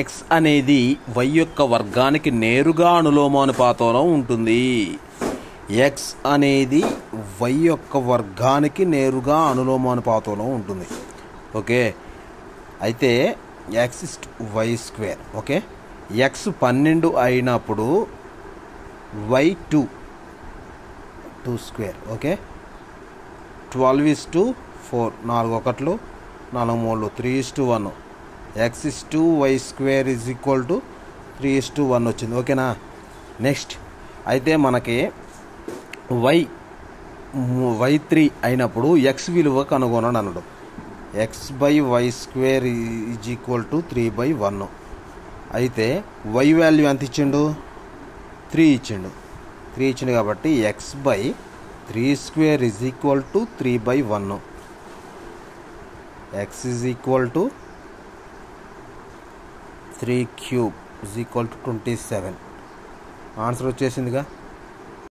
X అనేది why యొక్క వర్గానికి నేరుగా అనులోమానుపాతంలో ఉంటుంది. ఎక్స్ అనేది వై యొక్క వర్గానికి నేరుగా అనులోమానుపాతంలో ఉంటుంది. ఓకే, అయితే X is Y square. Okay, X 12 అయినప్పుడు Y 2 square. Okay, 12:4, 4 1 4 3 3:1. X is 2 Y square is equal to 3:1 వచ్చింది. ఓకేనా. నెక్స్ట్ అయితే మనకి వై 3 అయినప్పుడు ఎక్స్ విలువ కనుగొనండి అన్నాడు. X by Y square is equal to 3/1. అయితే వై వాల్యూ ఎంత ఇచ్చిండు? 3 ఇచ్చిండు. 3 ఇచ్చిండు కాబట్టి X by 3 square is equal to 3/1. X is equal to 3³ is equal to 27. Answer వచ్చేసిందిగా.